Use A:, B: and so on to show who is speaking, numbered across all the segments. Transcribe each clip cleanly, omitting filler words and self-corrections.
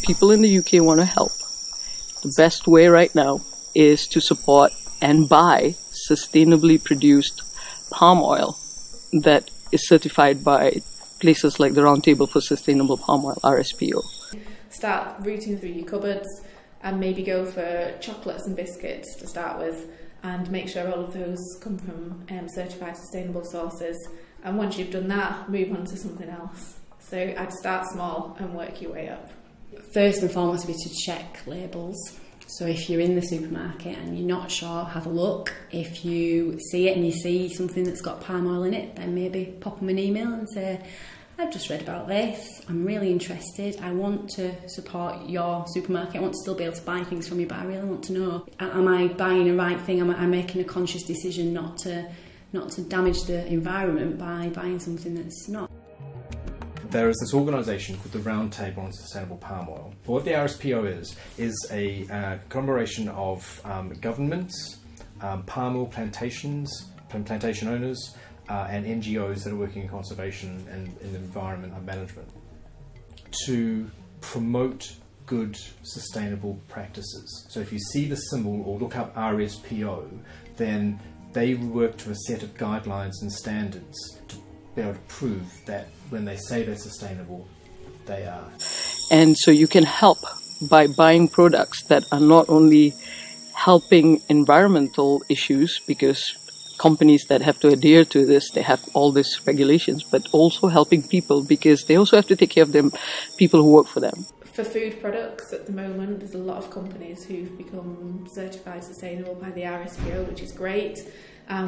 A: people in the UK want to help, the best way right now is to support and buy sustainably produced palm oil that is certified by places like the Roundtable for Sustainable Palm Oil, RSPO.
B: Start rooting through your cupboards and maybe go for chocolates and biscuits to start with, and make sure all of those come from certified sustainable sources. And once you've done that, move on to something else. So I'd start small and work your way up.
C: First and foremost would be to check labels. So if you're in the supermarket and you're not sure, have a look. If you see it and you see something that's got palm oil in it, then maybe pop them an email and say, I've just read about this, I'm really interested, I want to support your supermarket, I want to still be able to buy things from you, but I really want to know, am I buying the right thing, am I making a conscious decision not to damage the environment by buying something that's not.
D: There is this organisation called the Roundtable on Sustainable Palm Oil. What the RSPO is a conglomeration of governments, palm oil plantations, plantation owners, and NGOs that are working in conservation and in environment and management to promote good sustainable practices. So if you see the symbol or look up RSPO, then they work to a set of guidelines and standards to be able to prove that when they say they're sustainable, they are.
A: And so you can help by buying products that are not only helping environmental issues, because companies that have to adhere to this, they have all these regulations, but also helping people because they also have to take care of them, people who work for them.
B: For food products at the moment, there's a lot of companies who've become certified sustainable by the RSPO, which is great.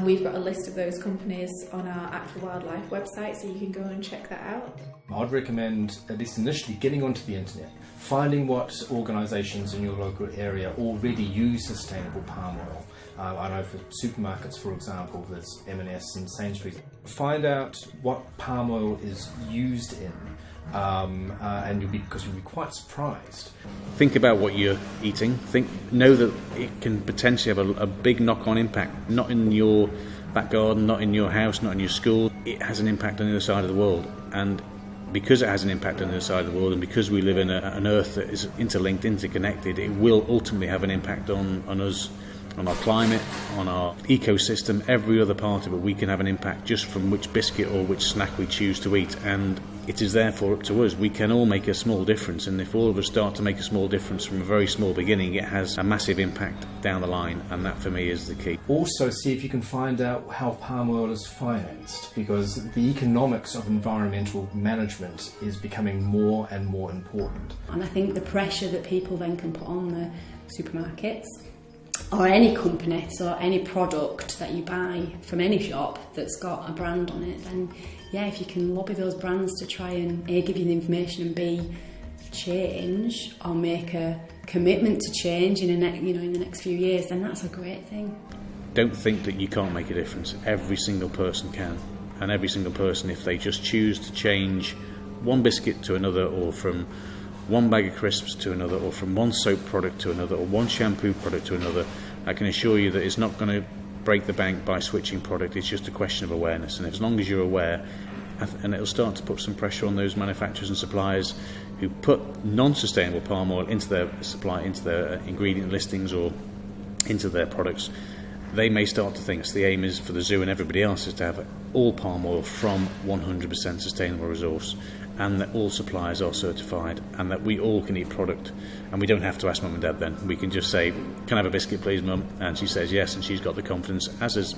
B: We've got a list of those companies on our Act for Wildlife website, so you can go and check that out.
D: I'd recommend, at least initially, getting onto the internet, finding what organisations in your local area already use sustainable palm oil. I know for supermarkets, for example, there's M&S and Sainsbury's. Find out what palm oil is used in, and you'll be quite surprised.
E: Think about what you're eating. Know that it can potentially have a big knock-on impact, not in your back garden, not in your house, not in your school. It has an impact on the other side of the world, and because it has an impact on the other side of the world, and because we live in an earth that is interlinked, interconnected, it will ultimately have an impact on us, on our climate, on our ecosystem, every other part of it. We can have an impact just from which biscuit or which snack we choose to eat, and it is therefore up to us. We can all make a small difference, and if all of us start to make a small difference from a very small beginning, it has a massive impact down the line, and that for me is the key.
D: Also see if you can find out how palm oil is financed, because the economics of environmental management is becoming more and more important.
C: And I think the pressure that people then can put on the supermarkets or any company, so any product that you buy from any shop that's got a brand on it, then yeah, if you can lobby those brands to try and A, give you the information, and B, change or make a commitment to change in the next few years, then that's a great thing.
E: Don't think that you can't make a difference. Every single person can, and every single person, if they just choose to change one biscuit to another, or from one bag of crisps to another, or from one soap product to another, or one shampoo product to another, I can assure you that it's not going to break the bank by switching product. It's just a question of awareness, and as long as you're aware, and it'll start to put some pressure on those manufacturers and suppliers who put non-sustainable palm oil into their supply, into their ingredient listings or into their products. They may start to think, so the aim is for the zoo and everybody else is to have all palm oil from 100% sustainable resource, and that all suppliers are certified, and that we all can eat product, and we don't have to ask mum and dad then. We can just say, can I have a biscuit please, mum? And she says yes, and she's got the confidence, as has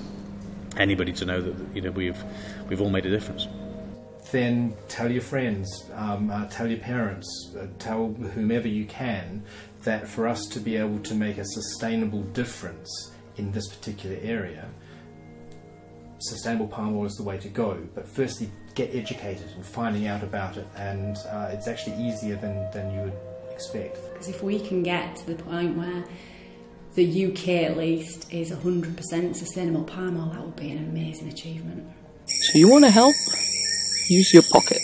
E: anybody, to know that we've all made a difference.
D: Then tell your friends, tell your parents, tell whomever you can, that for us to be able to make a sustainable difference in this particular area, sustainable palm oil is the way to go. But firstly, get educated and finding out about it, and it's actually easier than you would expect.
C: Because if we can get to the point where the UK at least is 100% sustainable palm oil, that would be an amazing achievement.
A: So you want to help? Use your pocket.